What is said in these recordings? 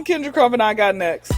I'm Kyndra Crump, and I got next.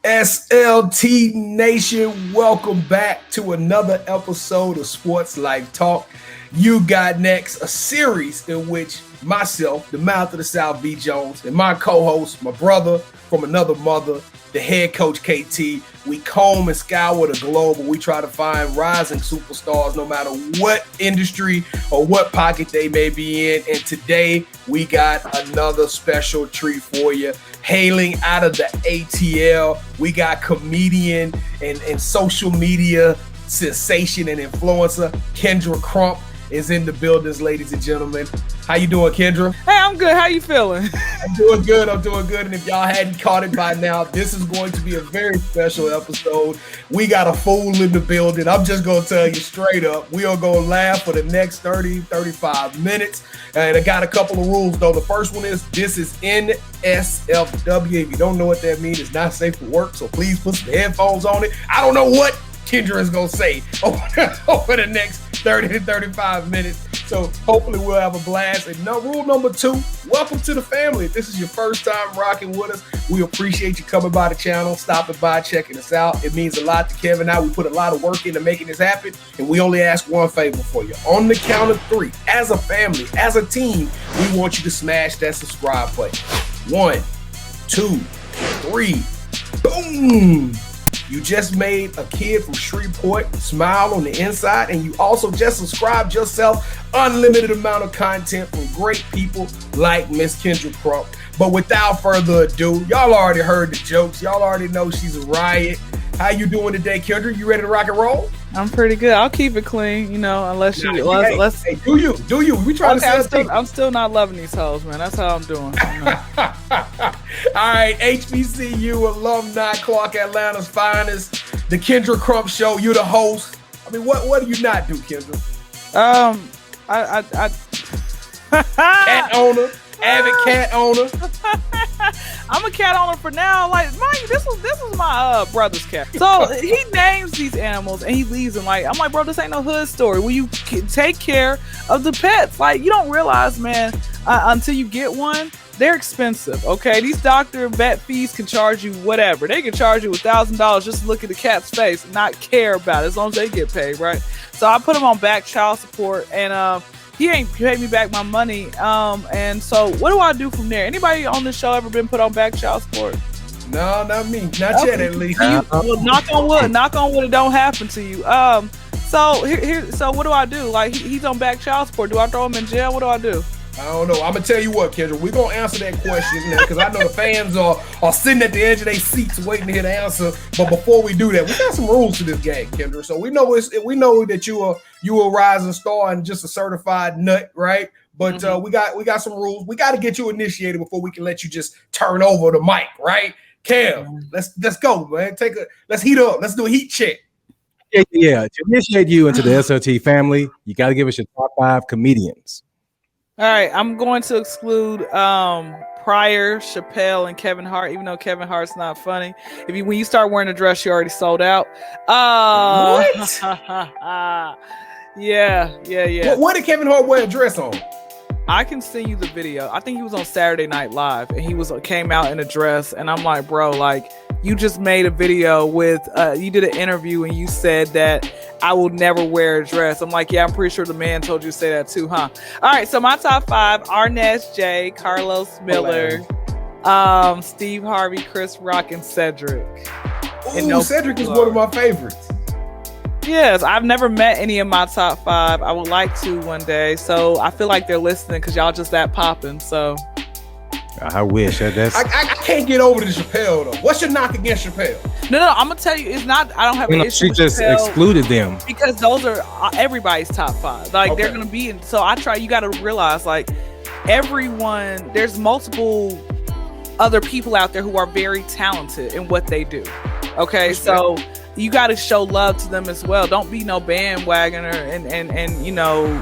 SLT Nation, welcome back to another episode of Sports Life Talk. You got next, a series in which myself, the mouth of the South, V. Jones, and my co-host, my brother from another mother, the head coach KT, we comb and scour the globe, and we try to find rising superstars no matter what industry or what pocket they may be in. And today we got another special treat for you. Hailing out of the ATL, we got comedian and social media sensation and influencer Kyndra Crump is in the buildings, ladies and gentlemen. How you doing, Kyndra? Hey, I'm good. How you feeling? I'm doing good. And if y'all hadn't caught it by now, this is going to be a very special episode. We got a fool in the building. I'm just going to tell you straight up, we are going to laugh for the next 35 minutes. And I got a couple of rules, though. The first one is this is NSFW. If you don't know what that means, it's not safe for work. So please put some headphones on it. I don't know what Kyndra is going to say over the next 30 to 35 minutes. So hopefully we'll have a blast. And rule number 2, welcome to the family. If this is your first time rocking with us, we appreciate you coming by the channel, stopping by, checking us out. It means a lot to Kevin and I. We put a lot of work into making this happen, and we only ask one favor for you. On the count of 3, as a family, as a team, we want you to smash that subscribe button. 1, 2, 3, boom! You just made a kid from Shreveport smile on the inside, and you also just subscribed yourself. Unlimited amount of content from great people like Miss Kyndra Crump. But without further ado, y'all already heard the jokes. Y'all already know she's a riot. How you doing today, Kyndra? You ready to rock and roll? I'm pretty good. I'll keep it clean, unless you. Hey, do you? We trying to. I'm still not loving these hoes, man. That's how I'm doing. All right, HBCU alumni, Clark Atlanta's finest, the Kendra Crump Show. You the host. I mean, what do you not do, Kyndra? Cat owner, avid cat owner. I'm a cat owner for now. Like, mind you, this was my brother's cat. So he names these animals and he leaves them. Like, I'm like, bro, this ain't no hood story. Will you take care of the pets? Like, you don't realize, man, until you get one, they're expensive. Okay, these doctor and vet fees can charge you whatever. They can charge you $1,000 just to look at the cat's face and not care about it as long as they get paid, right? So I put him on back child support, and he ain't paid me back my money. And so what do I do from there? Anybody on this show ever been put on back child support? No, not me. Not yet, at least. Well, knock on wood, it don't happen to you. So what do I do? Like, he's on back child support. Do I throw him in jail? What do I do? I don't know. I'm going to tell you what, Kyndra. We're going to answer that question now because I know the fans are sitting at the edge of their seats waiting to hear the answer. But before we do that, we got some rules to this game, Kyndra. So we know that you are a rising star and just a certified nut, right? But we got some rules. We got to get you initiated before we can let you just turn over the mic, right? Kev, let's go, man. Let's heat up. Let's do a heat check. Yeah. To initiate you into the SLT family, you got to give us your top 5 comedians. All right, I'm going to exclude Pryor, Chappelle, and Kevin Hart, even though Kevin Hart's not funny. When you start wearing a dress, you already sold out. What? Yeah. What did Kevin Hart wear a dress on? I can send you the video. I think he was on Saturday Night Live, and he came out in a dress, and I'm like, bro, like, you just made a video with, you did an interview, and you said that I will never wear a dress. I'm like, yeah, I'm pretty sure the man told you to say that too, huh? All right, so my top 5, Arnez J, Carlos Miller, Steve Harvey, Chris Rock, and Cedric. Ooh, Cedric is one of my favorites. Yes, I've never met any of my top 5. I would like to one day. So I feel like they're listening because y'all just that popping. So I wish. That's I can't get over the Chappelle though. What's your knock against Chappelle? No, I'm gonna tell you, it's not. I don't have an issue. She with just Chappelle excluded them because those are everybody's top 5. Like they're gonna be in. So you got to realize, like everyone, there's multiple other people out there who are very talented in what they do. Okay, so you got to show love to them as well. Don't be no bandwagoner and you know,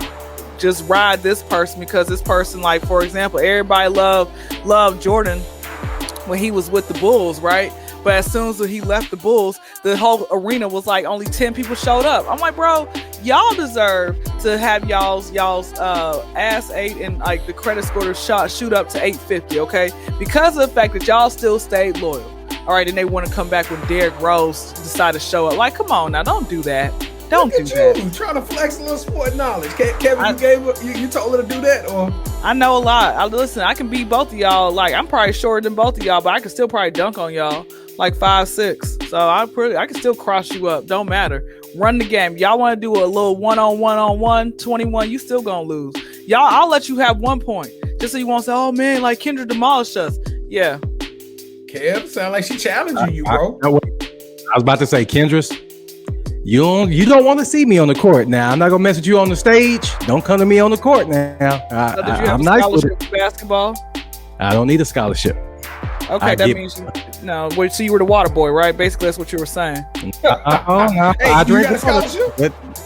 just ride this person because this person, like for example, everybody loved Jordan when he was with the Bulls, right? But as soon as he left the Bulls, the whole arena was like only 10 people showed up. I'm like, bro, y'all deserve to have y'all's ass ate and like the credit score to shoot up to 850, okay? Because of the fact that y'all still stayed loyal. All right, and they want to come back when Derrick Rose decided to show up. Like, come on now, don't do that. Don't do that. You trying to flex a little sport knowledge. Kevin, you told her to do that, or? I know a lot. Listen, I can beat both of y'all. Like, I'm probably shorter than both of y'all, but I can still probably dunk on y'all like 5'6". So I can still cross you up. Don't matter. Run the game. Y'all want to do a little one-on-one 21, you still gonna lose. Y'all, I'll let you have 1 point. Just so you won't say, oh man, like Kyndra demolished us. Yeah. Kev, sound like she challenging you, bro. I was about to say, Kendra's, you don't want to see me on the court now. I'm not gonna mess with you on the stage. Don't come to me on the court now. So did you have a scholarship for basketball? I don't need a scholarship. Okay, that means so you were the water boy, right? Basically, that's what you were saying. Hey, you got a scholarship?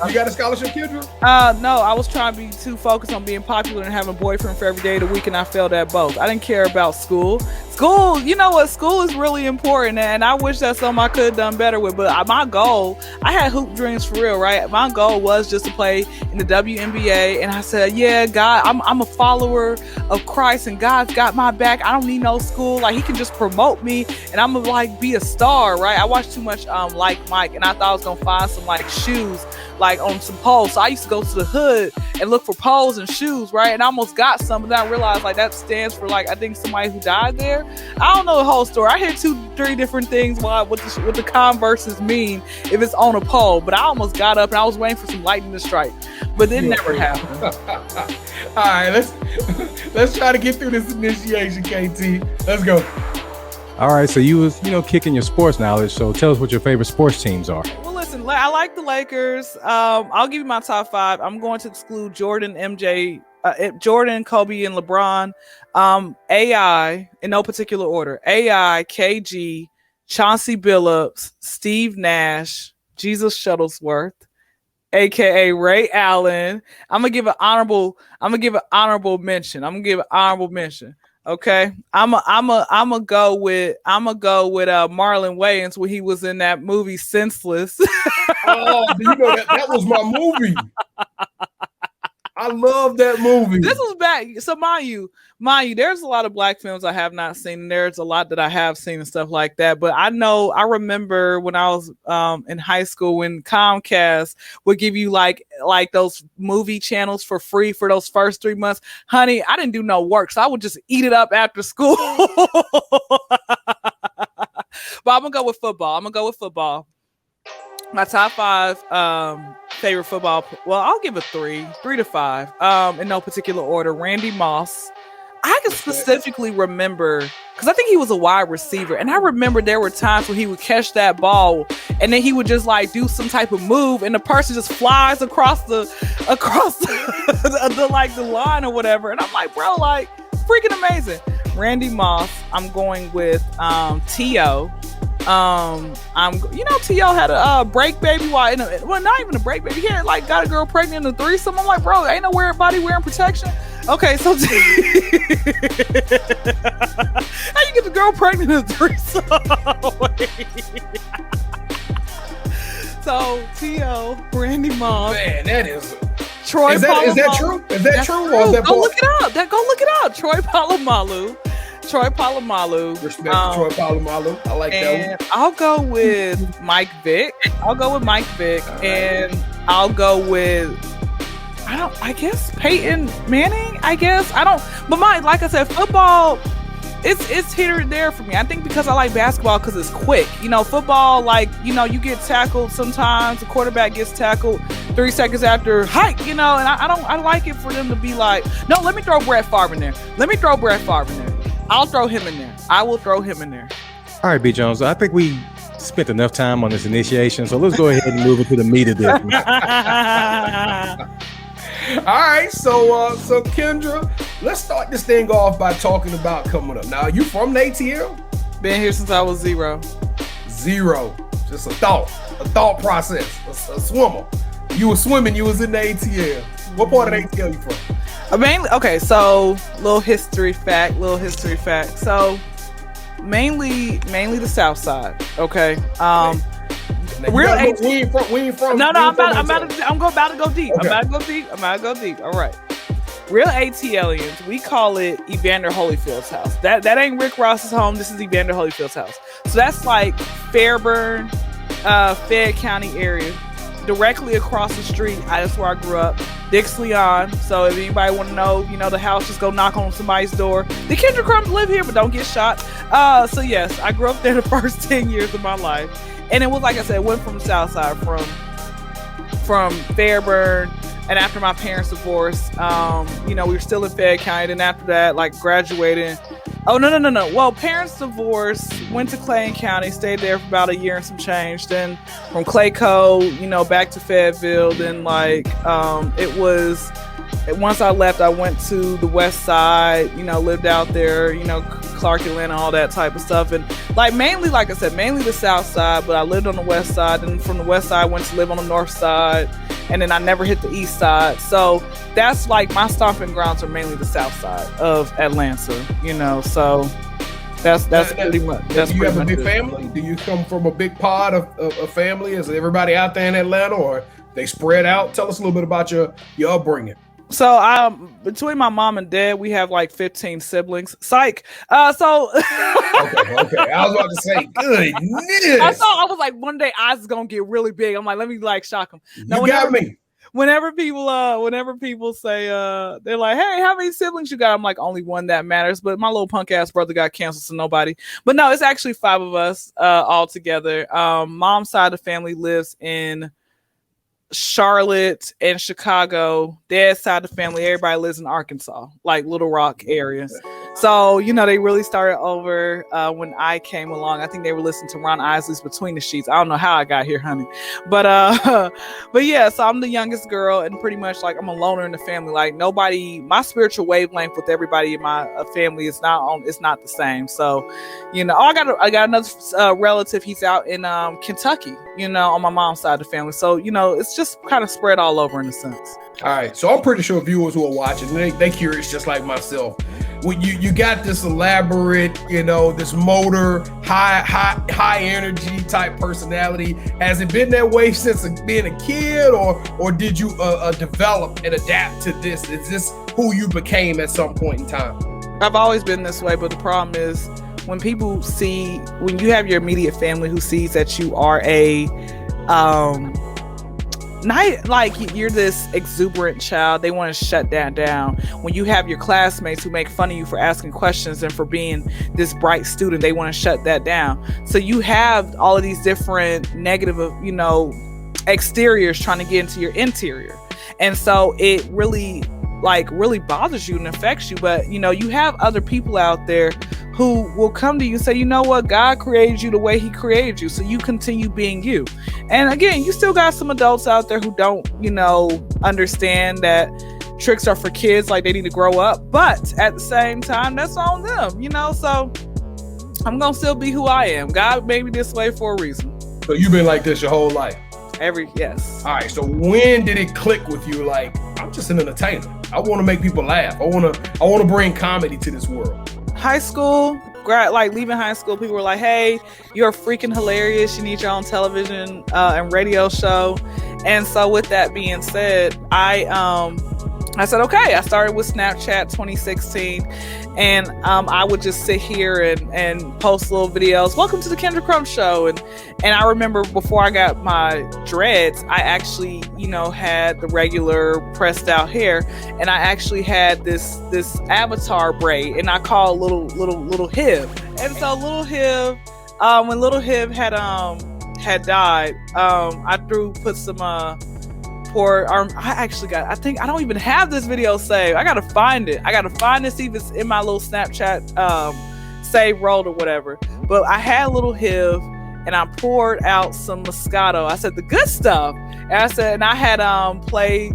You got a scholarship, Kyndra? No, I was trying to be too focused on being popular and having a boyfriend for every day of the week, and I failed at both. I didn't care about school. You know what? School is really important, and I wish that's something I could have done better with. But my goal, I had hoop dreams for real, right? My goal was just to play in the WNBA, and I said, yeah, God, I'm a follower of Christ, and God's got my back. I don't need no school. Like, he can just promote me, and I'm gonna like be a star, right? I watched too much Like Mike, and I thought I was gonna find some like shoes like on some poles. So I used to go to the hood and look for poles and shoes, right? And I almost got some, but then I realized like that stands for like I think somebody who died there. I don't know the whole story. I hear 2-3 different things what the Converses mean if it's on a pole, but I almost got up and I was waiting for some lightning to strike, but it never happened. All right, let's try to get through this initiation, KT. Let's go. All right, so you was kicking your sports knowledge. So tell us what your favorite sports teams are. Well, listen, I like the Lakers. I'll give you my top 5. I'm going to exclude Jordan, Jordan, Kobe, and LeBron. AI in no particular order. AI, KG, Chauncey Billups, Steve Nash, Jesus Shuttlesworth, aka Ray Allen. I'm gonna give an honorable mention. Okay, I'm a go with Marlon Wayans when he was in that movie Senseless. Oh, you know that was my movie. I love that movie. This was back. So mind you, there's a lot of black films I have not seen, and there's a lot that I have seen and stuff like that. But I remember when I was in high school when Comcast would give you like those movie channels for free for those first 3 months. Honey, I didn't do no work, so I would just eat it up after school. But I'm gonna go with football. My top 5 favorite football. Well, I'll give it 3 to 5. In no particular order. Randy Moss. I can specifically remember because I think he was a wide receiver, and I remember there were times where he would catch that ball, and then he would just like do some type of move, and the person just flies across the line or whatever, and I'm like, bro, like freaking amazing. Randy Moss. I'm going with T.O. T.O. had a break baby not even a break baby. He had like got a girl pregnant in a threesome. I'm like, bro, ain't nobody wearing protection. Okay, so how you get the girl pregnant in a threesome? So T.O., Randy Moss. Man, that is Troy. Is that true? Is that true? Or is that go look it up. Troy Polamalu. Respect to Troy Polamalu. I like that one. I'll go with Mike Vick. And I'll go with I guess Peyton Manning. But like I said, football, it's here and there for me. I think because I like basketball because it's quick. Football, you get tackled sometimes. The quarterback gets tackled 3 seconds after hike. And I like it for them to be like, no, let me throw Brett Favre in there. I'll throw him in there. I will throw him in there. All right, B. Jones. I think we spent enough time on this initiation, so let's go ahead and move into the meat of this. All right, so Kyndra, let's start this thing off by talking about coming up. Now, you from the ATL? Been here since I was zero. Just a thought process, a swimmer. You were swimming, you was in the ATL. What part of the ATL you from? Mainly, okay, so little history fact. So mainly the South Side. Okay. We ain't from. No, I'm about to go deep. Okay. I'm about to go deep. All right. Real ATLians, we call it Evander Holyfield's house. That ain't Rick Ross's home. This is Evander Holyfield's house. So that's like Fairburn, Fayette County area. Directly across the street, that's where I grew up. Dix Leon. So if anybody want to know, the house, just go knock on somebody's door. The Kendra Crump live here, but don't get shot. So yes, I grew up there the first 10 years of my life. And it was, like I said, went from the South Side, from Fairburn. And after my parents' divorce, we were still in Fayette County. And after that, like graduating. Oh, no. Well, parents divorced, went to Clayton County, stayed there for about a year and some change. Then from 𝐥𝐤𝐤𝐞, back to Fayetteville. Then once I left, I went to the West Side, lived out there, Clark, Atlanta, all that type of stuff. And mainly, like I said, mainly the South Side, but I lived on the West Side. And from the West Side, went to live on the North Side. And then I never hit the East Side. So that's my stomping grounds are mainly the South Side of Atlanta, so that's pretty much. Do you have a big family? Do you come from a big pod of family? Is everybody out there in Atlanta, or they spread out? Tell us a little bit about your upbringing. So between my mom and dad, we have 15 siblings. Psych. Okay. I was about to say, goodness. I was like, one day Oz is gonna get really big. I'm like, let me shock him. No, you got me. Whenever people say they're like, hey, how many siblings you got? I'm like, only one that matters. But my little punk ass brother got canceled, so nobody. But no, it's actually 5 of us all together. Mom's side of the family lives in Charlotte and Chicago. Dad's side of the family, everybody lives in Arkansas, like Little Rock area. So, they really started over when I came along. I think they were listening to Ron Isley's Between the Sheets. I don't know how I got here, honey. But yeah, so I'm the youngest girl, and pretty much I'm a loner in the family. Nobody, my spiritual wavelength with everybody in my family is not the same. So, I got another relative. He's out in Kentucky, on my mom's side of the family. So, it's just kind of spread all over in a sense. All right. So I'm pretty sure viewers who are watching, they curious just like myself. When you got this elaborate, this motor, high energy type personality. Has it been that way since being a kid, or did you develop and adapt to this? Is this who you became at some point in time? I've always been this way, but the problem is when you have your immediate family who sees that you are not you're this exuberant child, they want to shut that down. When you have your classmates who make fun of you for asking questions and for being this bright student, they want to shut that down. So you have all of these different negative, exteriors trying to get into your interior. And so it really bothers you and affects you. But, you have other people out there who will come to you and say, you know what, God created you the way he created you. So you continue being you. And again, you still got some adults out there who don't, understand that tricks are for kids, they need to grow up. But at the same time, that's on them, so I'm going to still be who I am. God made me this way for a reason. So you've been like this your whole life? Yes. All right. So when did it click with you? I'm just an entertainer. I want to make people laugh. I want to bring comedy to this world. High school, leaving high school, people were like, hey, you're freaking hilarious. You need your own television and radio show. And so with that being said, I said, okay. I started with Snapchat 2016, and I would just sit here and post little videos. Welcome to the Kendra Crump Show. And I remember before I got my dreads, I actually, had the regular pressed out hair, and I actually had this avatar braid, and I called little Hib. And so little Hib, when little Hib had died, I put some report. I think I don't even have this video saved. I gotta find it. See if it's in my little Snapchat save roll or whatever. But I had a little HIV and I poured out some Moscato. I said the good stuff. And I had played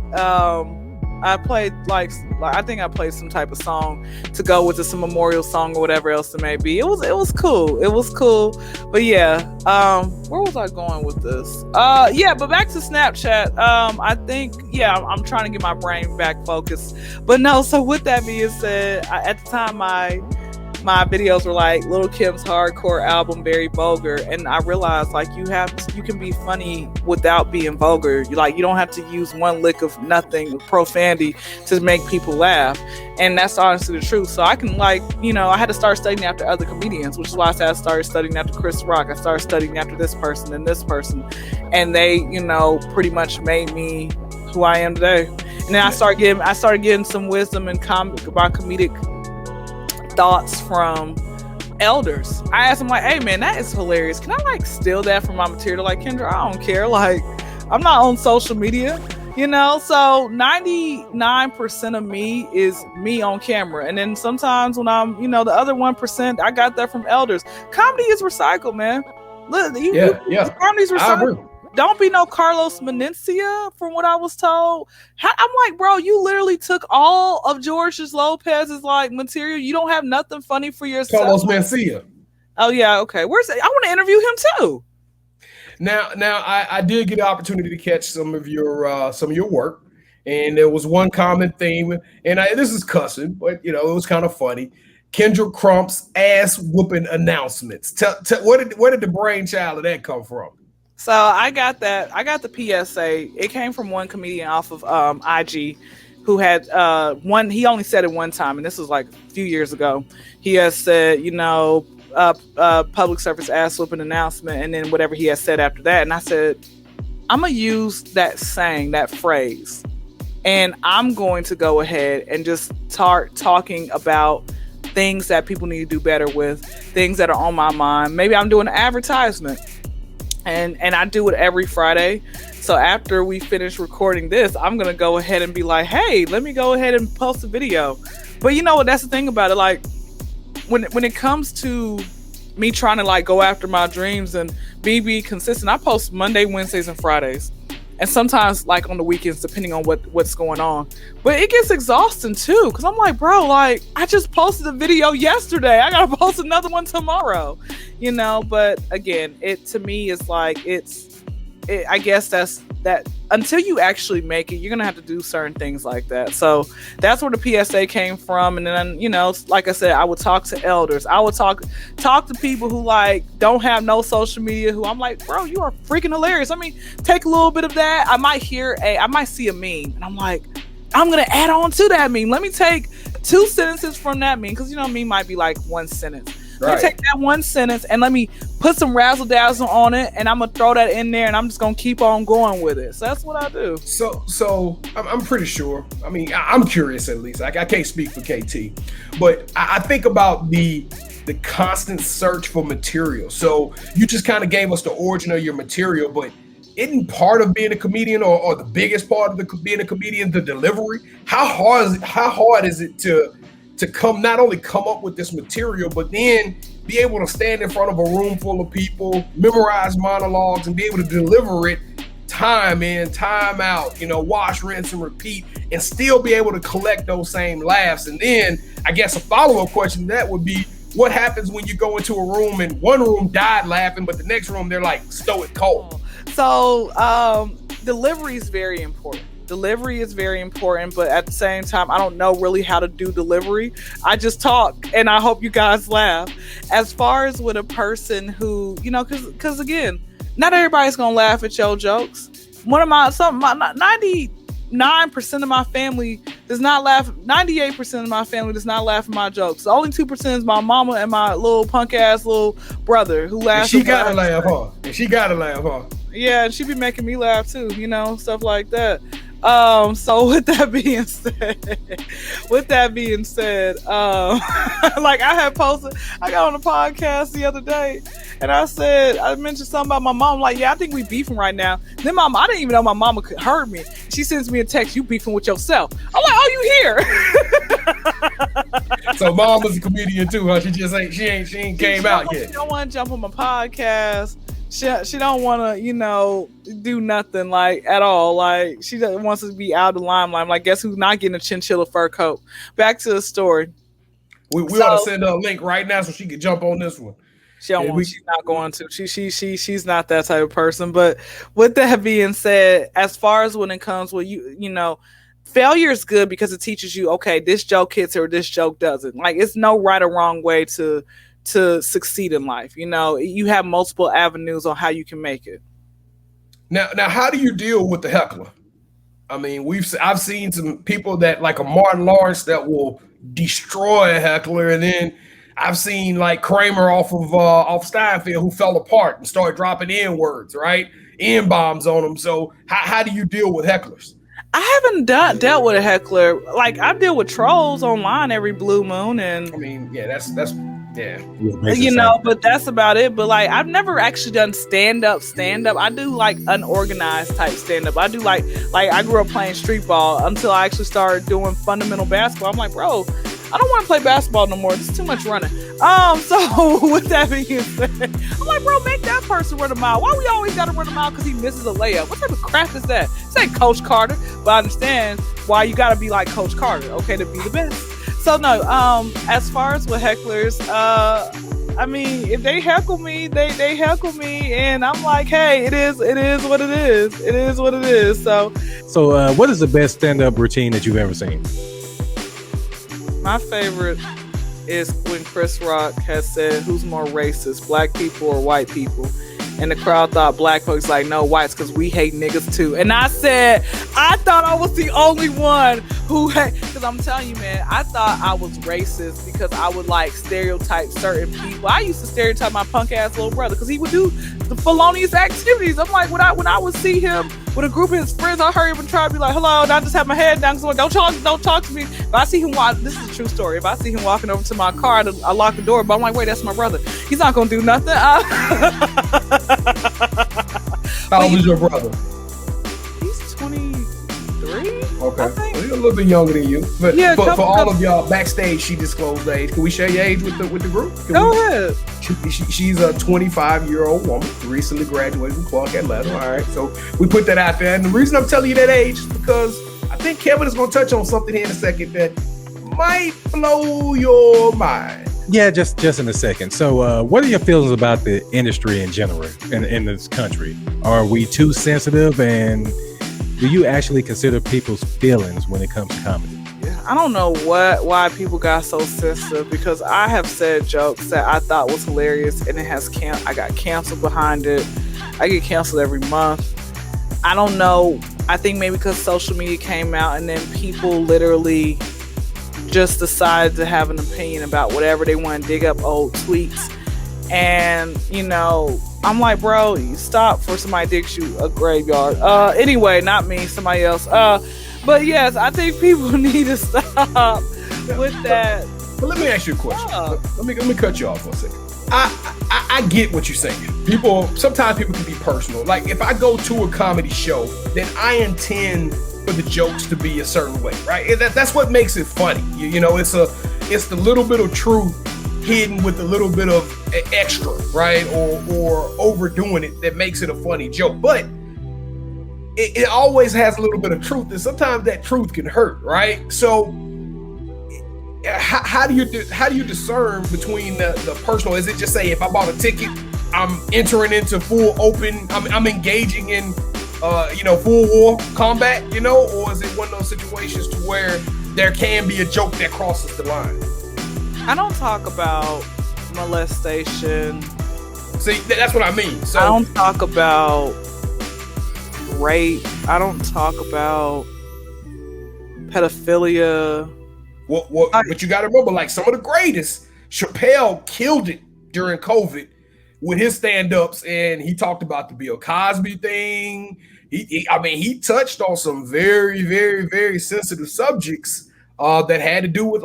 I played like I think I played some type of song to go with some memorial song or whatever else it may be. It was cool. But yeah, where was I going with this? But back to Snapchat. I think I'm trying to get my brain back focused. But no, so with that being said, at the time my videos were like Lil' Kim's hardcore album, very vulgar, and I realized like you can be funny without being vulgar. You don't have to use one lick of nothing profanity to make people laugh, and that's honestly the truth. So I can I had to start studying after other comedians, which is why I said I started studying after Chris Rock. I started studying after this person and this person, and they pretty much made me who I am today. And then I started getting some wisdom and about comedic thoughts from elders. I asked them like, hey man, that is hilarious. Can I steal that from my material? Like, Kendra, I don't care. I'm not on social media, so 99% of me is me on camera. And then sometimes when I'm, the other 1%, I got that from elders. Comedy is recycled, man. Look, comedy's recycled. Don't be no Carlos Mencia, from what I was told. I'm like, bro, you literally took all of George Lopez's material. You don't have nothing funny for yourself. Carlos Mencia. Oh yeah, okay. Where's it? I want to interview him too. Now, I did get the opportunity to catch some of your work, and there was one common theme, and this is cussing, but it was kind of funny. Kyndra Crump's ass whooping announcements. Where did the brainchild of that come from? So I got the PSA. It came from one comedian off of IG who had he only said it one time, and this was like a few years ago. He has said, public service ass whooping announcement, and then whatever he has said after that. And I said, I'm gonna use that saying, that phrase, and I'm going to go ahead and just start talking about things that people need to do better with, things that are on my mind. Maybe I'm doing an advertisement. And I do it every Friday. So after we finish recording this, I'm going to go ahead and be like, hey, let me go ahead and post a video. But you know what? That's the thing about it. When it comes to me trying to go after my dreams and be consistent, I post Monday, Wednesdays, and Fridays. And sometimes on the weekends, depending on what's going on. But it gets exhausting too, because I'm like, bro, I just posted a video yesterday. I gotta post another one tomorrow, But again, it to me is I guess that's that. Until you actually make it, you're gonna have to do certain things like that. So that's where the PSA came from. And then like I said, I would talk to elders. I would talk to people who don't have no social media. Who I'm like, bro, you are freaking hilarious. I mean, take a little bit of that. I might see a meme, and I'm like, I'm gonna add on to that meme. Let me take 2 sentences from that meme, because meme might be one sentence. Let me take that one sentence and let me put some razzle dazzle on it, and I'm gonna throw that in there, and I'm just gonna keep on going with it. So that's what I do. So I'm pretty sure. I mean, I'm curious at least. I can't speak for KT, but I think about the constant search for material. So you just kind of gave us the origin of your material, but isn't part of being a comedian or the biggest part of being a comedian the delivery? How hard is it to not only come up with this material, but then be able to stand in front of a room full of people, memorize monologues, and be able to deliver it time in, time out, wash, rinse, and repeat, and still be able to collect those same laughs? And then I guess a follow-up question to that would be, what happens when you go into a room and one room died laughing, but the next room they're stoic cold? So delivery is very important. But at the same time, I don't know really how to do delivery. I just talk, and I hope you guys laugh. As far as with a person who, because again, not everybody's gonna laugh at your jokes. 99% of my family does not laugh. 98% of my family does not laugh at my jokes. The only 2% is my mama and my little punk ass little brother who laughs. And she gotta laugh, huh? Yeah, and she be making me laugh too, stuff like that. So with that being said, like I had posted, I got on the podcast the other day, and I mentioned something about my mom. Like, yeah, I think we beefing right now. Then I didn't even know my mama could heard me. She sends me a text, "You beefing with yourself?" I'm like, "Oh, you here?" So mom was a comedian too, huh? She ain't came out yet. She don't want to jump on my podcast. She don't want to, do nothing like at all. Like she wants to be out of the limelight. I'm like, guess who's not getting a chinchilla fur coat? Back to the story. We ought to send her a link right now so she can jump on this one. She's not going to. She's not that type of person. But with that being said, as far as when it comes with failure is good because it teaches you, okay, this joke hits or this joke doesn't. Like it's no right or wrong way to succeed in life. You have multiple avenues on how you can make it. Now, how do you deal with the heckler? I mean, I've seen some people that like a Martin Lawrence that will destroy a heckler, and then I've seen like Kramer off Steinfeld who fell apart and started dropping N-words, right? N-bombs on them. So how do you deal with hecklers? I haven't dealt with a heckler. Like I deal with trolls online every blue moon, and I mean, yeah, that's yeah. But that's about it. But like I've never actually done stand up. I do like unorganized type stand up. I do like I grew up playing street ball until I actually started doing fundamental basketball. I'm like, bro, I don't want to play basketball no more. It's too much running. So with that being said, I'm like, bro, make that person run a mile. Why we always gotta run a mile because he misses a layup? What type of crap is that? This ain't Coach Carter, but I understand why you gotta be like Coach Carter, okay, to be the best. So no, as far as with hecklers, I mean, if they heckle me, they heckle me, and I'm like, hey, it is what it is. It is what it is. So what is the best stand-up routine that you've ever seen? My favorite is when Chris Rock has said, "Who's more racist, black people or white people?" And the crowd thought black folks, like, no, whites, because we hate niggas too. And I said, I thought I was the only one who hate, because I'm telling you, man, I thought I was racist because I would like stereotype certain people. I used to stereotype my punk ass little brother because he would do the felonious activities. I'm like, when I would see him with a group of his friends, I hurry up and try to be like, hello, and I just have my head down because don't talk to me. If I see him this is a true story. If I see him walking over to my car, I lock the door, but I'm like, wait, that's my brother. He's not gonna do nothing. How old is your brother? He's 23. Okay, he's a little bit younger than you. But yeah, for all of y'all backstage, she disclosed age. Can we share your age with the group? Go ahead. She's a 25-year-old woman, recently graduated from Clark Atlanta. All right, so we put that out there. And the reason I'm telling you that age is because I think Kevin is going to touch on something here in a second that might blow your mind. Yeah, just in a second. So what are your feelings about the industry in general in this country? Are we too sensitive, and do you actually consider people's feelings when it comes to comedy? Yeah, I don't know why people got so sensitive, because I have said jokes that I thought was hilarious and I got canceled behind it. I get canceled every month. I don't know. I think maybe because social media came out and then people literally just decide to have an opinion about whatever they want to dig up old tweets. And, I'm like, bro, you stop for somebody digs you a graveyard. Anyway, not me, somebody else. But yes, I think people need to stop with that. But let me ask you a question. Let me cut you off for a second. I get what you're saying. Sometimes people can be personal. Like if I go to a comedy show, then I intend for the jokes to be a certain way, right? That's what makes it funny. It's the little bit of truth hidden with a little bit of extra, right? Or overdoing it that makes it a funny joke. But it always has a little bit of truth, and sometimes that truth can hurt, right? So how do you discern between the personal? Is it just say if I bought a ticket, I'm entering into full open, I'm engaging in full war combat, or is it one of those situations to where there can be a joke that crosses the line? I don't talk about molestation. See, that's what I mean. So I don't talk about rape. I don't talk about pedophilia. But you got to remember, like some of the greatest, Chappelle killed it during COVID with his stand-ups, and he talked about the Bill Cosby thing. He touched on some very, very, very sensitive subjects that had to do with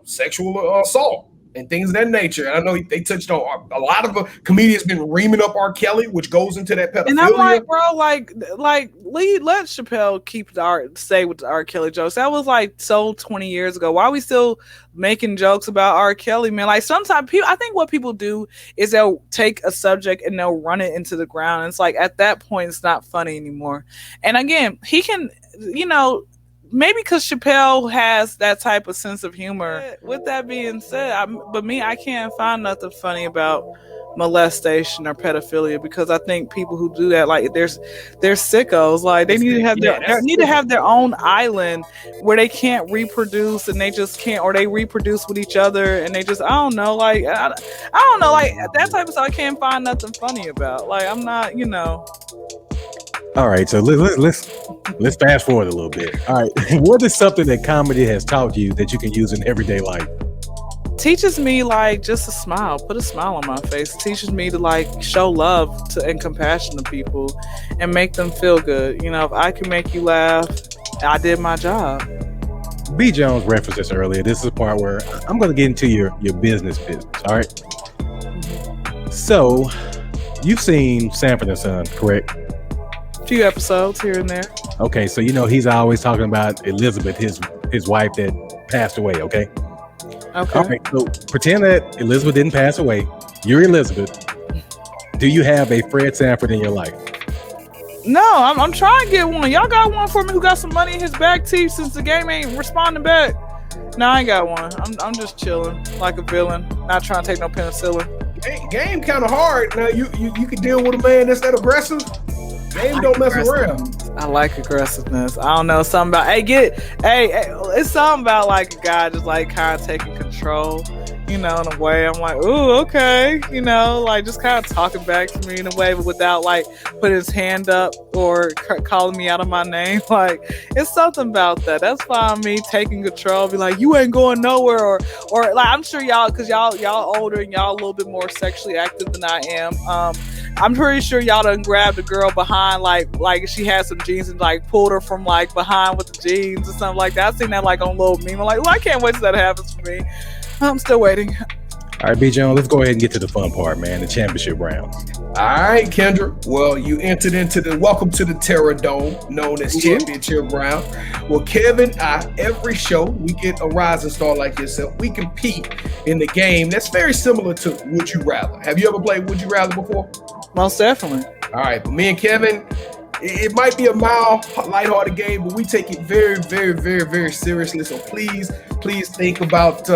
sexual assault and things of that nature. And I know they touched on a lot of comedians been reaming up R. Kelly, which goes into that pedophilia. And I'm like, bro, let Chappelle stay with the R. Kelly jokes. That was so 20 years ago. Why are we still making jokes about R. Kelly, man? Like sometimes I think what people do is they'll take a subject and they'll run it into the ground. And it's like at that point, it's not funny anymore. And again, he can, maybe because Chappelle has that type of sense of humor. With that being said, I can't find nothing funny about molestation or pedophilia, because I think people who do that, they're sickos. Like they need to have their own island where they can't reproduce, and they just can't, or they reproduce with each other, and they just I don't know, that type of stuff I can't find nothing funny about. Like I'm not, All right, so let's fast forward a little bit. All right, what is something that comedy has taught you that you can use in everyday life? Teaches me just a smile, put a smile on my face. Teaches me to show love and compassion to people and make them feel good. If I can make you laugh, I did my job. B. Jones referenced this earlier. This is the part where I'm going to get into your business. All right. So you've seen Sanford & Son, correct? Few episodes here and there. Okay, so he's always talking about Elizabeth, his wife that passed away. Okay. Okay. All right. So pretend that Elizabeth didn't pass away. You're Elizabeth. Do you have a Fred Sanford in your life? No, I'm trying to get one. Y'all got one for me who got some money in his back teeth since the game ain't responding back? No, I ain't got one. I'm just chilling like a villain, not trying to take no penicillin. Game kind of hard. Now you can deal with a man that's that aggressive. Game don't mess around. I like aggressiveness. I don't know, something about it's something about a guy just kind of taking control, in a way. I'm like, ooh, okay, just kind of talking back to me in a way, but without putting his hand up or calling me out of my name. It's something about that. That's fine. Me taking control, be like, you ain't going nowhere, or I'm sure y'all, because y'all older and y'all a little bit more sexually active than I am. I'm pretty sure y'all done grabbed a girl behind, like she had some jeans and pulled her from behind with the jeans or something like that. I seen that on a little meme. I'm like, I can't wait till that happens for me. I'm still waiting. All right, B. Jones, let's go ahead and get to the fun part, man. The championship rounds. All right, Kendra. Well, you entered into welcome to the Terra Dome, known as championship round. Well, Kevin, every show we get a rising star like yourself. We compete in the game that's very similar to Would You Rather. Have you ever played Would You Rather before? Most definitely. All right, but me and Kevin, it might be a mild, lighthearted game, but we take it very, very, very, very seriously. So please think about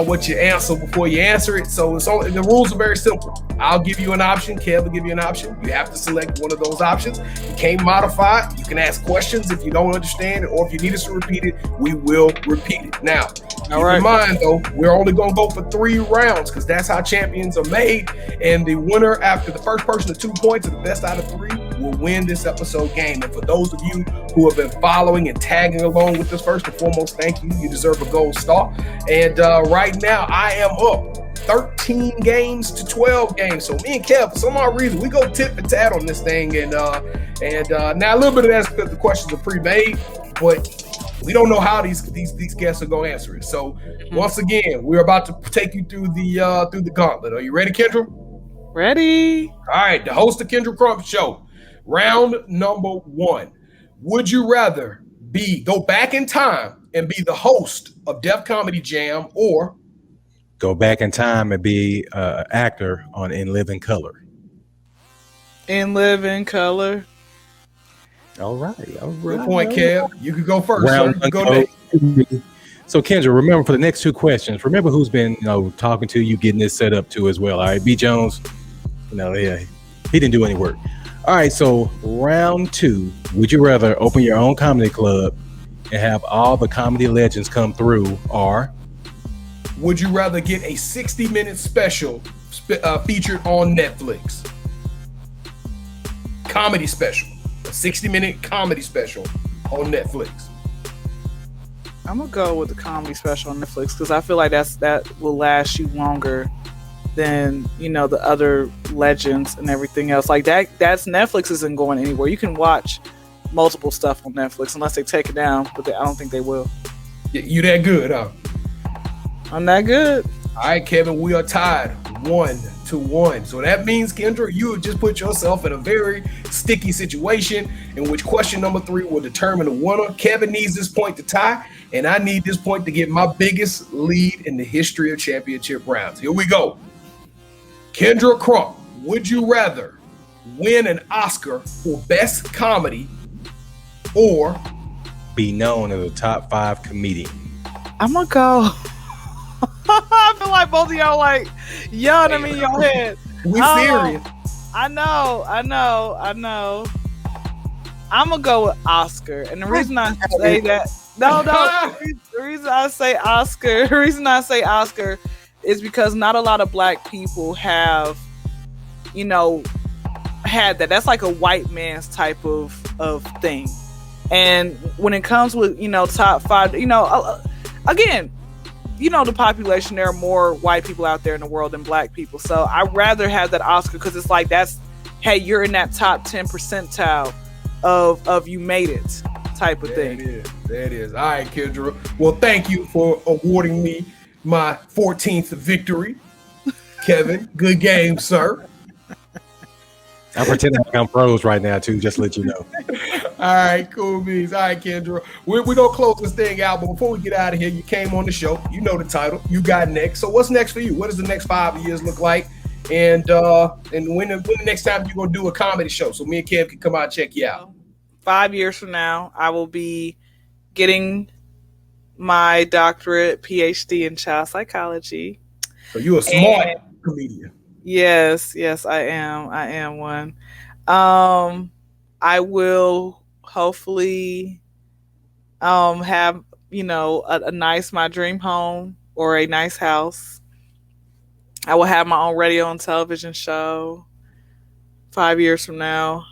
what you answer before you answer it. So the rules are very simple. I'll give you an option. Kev will give you an option. You have to select one of those options. You can't modify it. You can ask questions if you don't understand it, or if you need us to repeat it, we will repeat it. Now, keep in mind though, we're only gonna go for 3 rounds because that's how champions are made. And the winner after the first person to 2 points, or the best out of 3, will win this episode game. And for those of you who have been following and tagging along with this, first and foremost, thank you. You deserve a gold star. And right now, I am up 13 games to 12 games. So me and Kev, for some odd reason, we go tit for tat on this thing. And now a little bit of that's because the questions are pre-made, but we don't know how these guests are going to answer it. So once again, we're about to take you through the gauntlet. Are you ready, Kendra? Ready. All right, the host of Kendra Crump Show. Round number 1. Would you rather go back in time and be the host of Def Comedy Jam, or go back in time and be an actor on In Living Color? In Living Color. All right. Good point, Kev. You can go first. Sir. You can go next. So, Kendra, remember for the next 2 questions, remember who's been talking to you, getting this set up too as well. All right, B. Jones, he didn't do any work. All right, so round 2, would you rather open your own comedy club and have all the comedy legends come through, or would you rather get a 60-minute special featured on Netflix? Comedy special. A 60-minute comedy special on Netflix. I'm going to go with the comedy special on Netflix because I feel like that will last you longer than, you know, the other legends and everything else. Like that's Netflix isn't going anywhere. You can watch multiple stuff on Netflix unless they take it down, but I don't think they will. You that good, huh? I'm that good. All right, Kevin, we are tied 1-1. So that means, Kyndra, you have just put yourself in a very sticky situation in which question number 3 will determine the winner. Kevin needs this point to tie, and I need this point to get my biggest lead in the history of championship rounds. Here we go. Kyndra Crump, would you rather win an Oscar for Best Comedy or be known as a top 5 comedian? I'm gonna go. I feel like both of y'all like yelling at me in your head. We serious. I know. I'm gonna go with Oscar, and the reason I say that, the reason I say Oscar is because not a lot of Black people have, you know, had that. That's like a white man's type of thing. And when it comes with, you know, top 5, you know, again, you know, the population, there are more white people out there in the world than Black people. So I'd rather have that Oscar because it's like, that's, hey, you're in that top 10 percentile of you made it type of thing. There it is. All right, Kyndra. Well, thank you for awarding me my 14th victory. Kevin, good game, sir. I'm pretending like I'm pros right now, too, just to let you know. All right, cool beans. All right, Kyndra. We're going to close this thing out, but before we get out of here, you came on the show. You know the title. You got next. So what's next for you? What does the next 5 years look like? And when the next time you're going to do a comedy show so me and Kev can come out and check you out? 5 years from now, I will be getting my doctorate, PhD in child psychology. So you're a smart comedian. Yes, I am. I am one. I will hopefully have, you know, my dream home or a nice house. I will have my own radio and television show 5 years from now.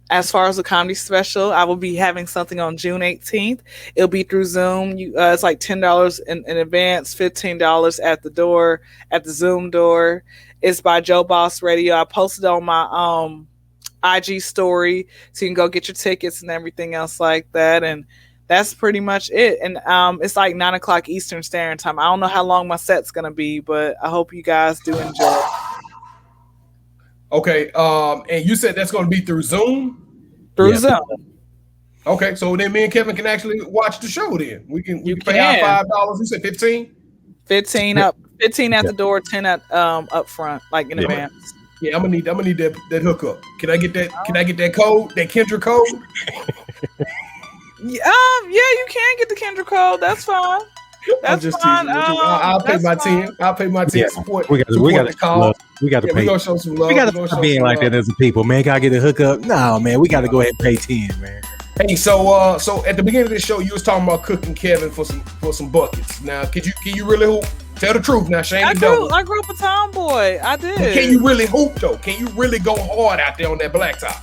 As far as the comedy special, I will be having something on June 18th. It'll be through Zoom. It's like $10 in advance, $15 at the door, at the Zoom door. It's by Joe Boss Radio. I posted on my IG story, so you can go get your tickets and everything else like that. And that's pretty much it. And it's like 9:00 Eastern Standard Time. I don't know how long my set's gonna be, but I hope you guys do enjoy it. Okay, and you said that's going to be through Zoom? Through Zoom. Okay, so then me and Kevin can actually watch the show then. We can pay our $5. You said 15? 15 up, 15 at the door, 10 at up front, like in advance. Yeah, I'm gonna need that hookup. Can I get that? Can I get that code? That Kyndra code? Yeah, you can get the Kyndra code. That's fine. That's fine. I'll pay my 10. I'll pay my 10. Yeah. Support. We got to call. We got to pay. We gonna show some love. We got to stop being like that as a people, man. Gotta get a hookup. No, man. We got to go ahead and pay 10, man. Hey, so at the beginning of this show, you was talking about cooking Kevin for some buckets. Now, can you really hoop? Tell the truth now, Shane. I grew up a tomboy. I did. But can you really hoop though? Can you really go hard out there on that blacktop?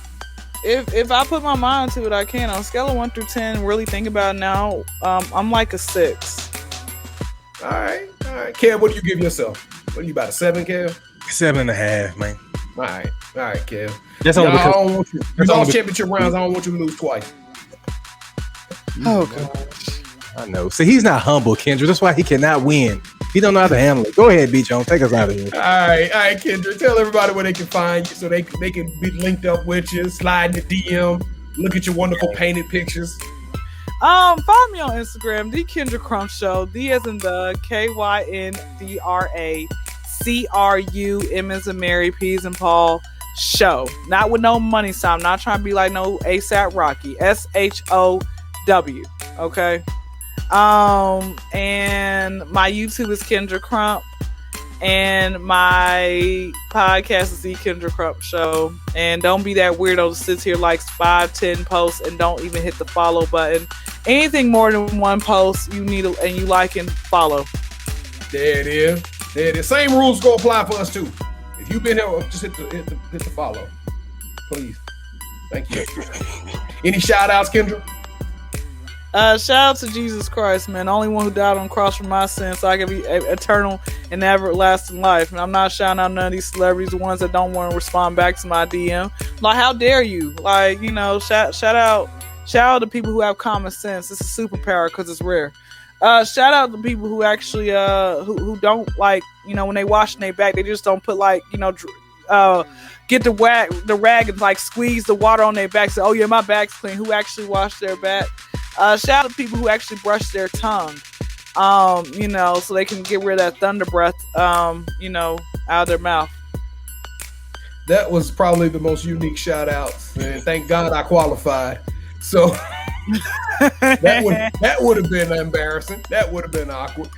If I put my mind to it, I can. On a scale of 1 through 10, really think about it now, I'm like a 6. All right. Kev, what do you give yourself? What are you, about a 7, Kev? 7.5, man. All right, Kev. That's only because I don't want you. You lost championship rounds. I don't want you to lose twice. Oh gosh. I know. See, he's not humble, Kyndra. That's why he cannot win. He don't know how to handle it. Go ahead, B. Jones. Take us out of here. All right, Kyndra. Tell everybody where they can find you so they can be linked up with you, slide in the DM, look at your wonderful painted pictures. Follow me on Instagram, the Kendra Crump Show. D as in the KYNDRACRU, M as in Mary, P as in Paul, show. Not with no money sign. I'm not trying to be like no ASAP Rocky. SHOW. Okay. And my YouTube is Kyndra Crump, and my podcast is the Kyndra Crump Show. And don't be that weirdo that sits here likes 5-10 posts and don't even hit the follow button. Anything more than one post you need and you like and follow. There it is. Same rules go apply for us too. If you've been here, just hit the follow, please. Thank you. Any shout outs, Kyndra? Shout out to Jesus Christ, man. The only one who died on the cross for my sins, so I can be eternal and everlasting life. And I'm not shouting out none of these celebrities, the ones that don't want to respond back to my DM. Like, how dare you? Like, you know, shout out to people who have common sense. It's a superpower because it's rare. Shout out to people who actually who don't, like, you know, when they washing their back, they just don't put, like, you know, get the rag and like squeeze the water on their back. Say, oh yeah, my back's clean. Who actually wash their back? Shout out to people who actually brush their tongue, you know, so they can get rid of that thunder breath, you know, out of their mouth. That was probably the most unique shout out, and thank God I qualified. So that would have been embarrassing. That would have been awkward.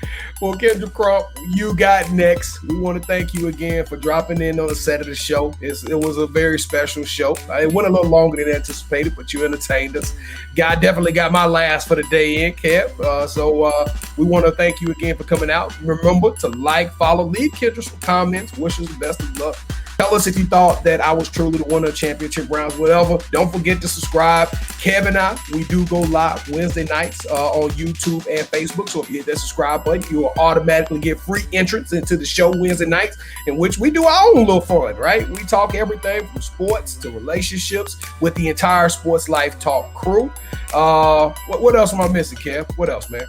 Well, Kyndra Crump, you got next. We want to thank you again for dropping in on the set of the show. It was a very special show. It went a little longer than anticipated, but you entertained us. Definitely got my last for the day in, Kev. So we want to thank you again for coming out. Remember to like, follow, leave Kyndra some comments. Wish us the best of luck. Tell us if you thought that I was truly the winner of championship rounds, whatever. Don't forget to subscribe. Kev and I, we do go live Wednesday nights on YouTube and Facebook. So if you hit that subscribe button, you will automatically get free entrance into the show Wednesday nights, in which we do our own little fun, right? We talk everything from sports to relationships with the entire Sports Life Talk crew. What else am I missing, Kev? What else, man?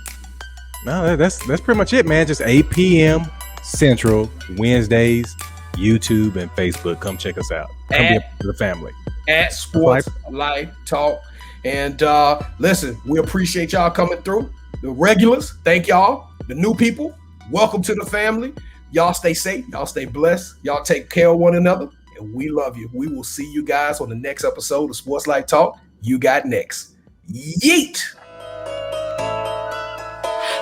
No, that's pretty much it, man. Just 8 p.m. Central, Wednesdays, YouTube and Facebook. Come check us out. Come be a part of the family. At Sports Life Talk. And listen, we appreciate y'all coming through. The regulars, thank y'all. The new people, welcome to the family. Y'all stay safe. Y'all stay blessed. Y'all take care of one another. And we love you. We will see you guys on the next episode of Sports Life Talk. You got next. Yeet!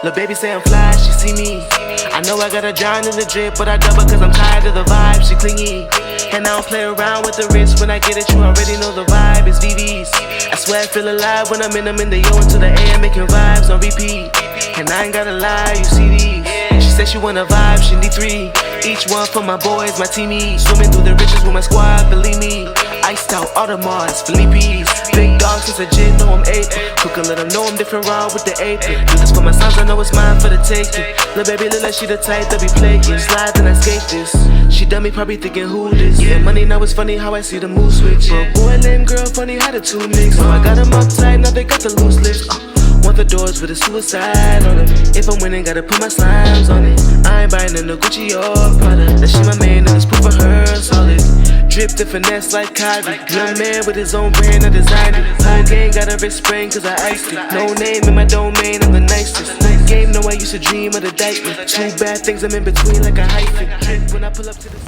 Lil' baby say I'm fly, she see me. I know I got a drown in the drip, but I double cause I'm tired of the vibe, she clingy. And I don't play around with the wrist, when I get it, you already know the vibe, it's VVs. I swear I feel alive when I'm in the yo into the air, making vibes on repeat. And I ain't gotta lie, you see these. She said she wanna vibe, she need 3. Each one for my boys, my teamies. Swimming through the riches with my squad, believe me. Iced out Audemars, Philippe's. Big dog since a jit, know I'm 8. Cook and let them know I'm different raw with the apron. Do this for my sons, I know it's mine for the taking. Lil' baby look like she the type that be playing. Slide and I skate this. She done me probably thinking who this. Yeah, money now it's funny how I see the mood switch. For a boy named girl, funny how the two mix. So I got them uptight, now they got the loose lips. Want the doors with a suicide on it. If I'm winning, gotta put my slimes on it. I ain't buying in the Gucci or Prada. That shit my man, and it's proof for her, solid. Dripped and finesse like Kyrie. Young man with his own brand, I designed it. Whole gang got a wrist sprain cause I iced it. No name in my domain, I'm the nicest. Game, know I used to dream of the indictment. Two bad things I'm in between like a hyphen. When I pull up to the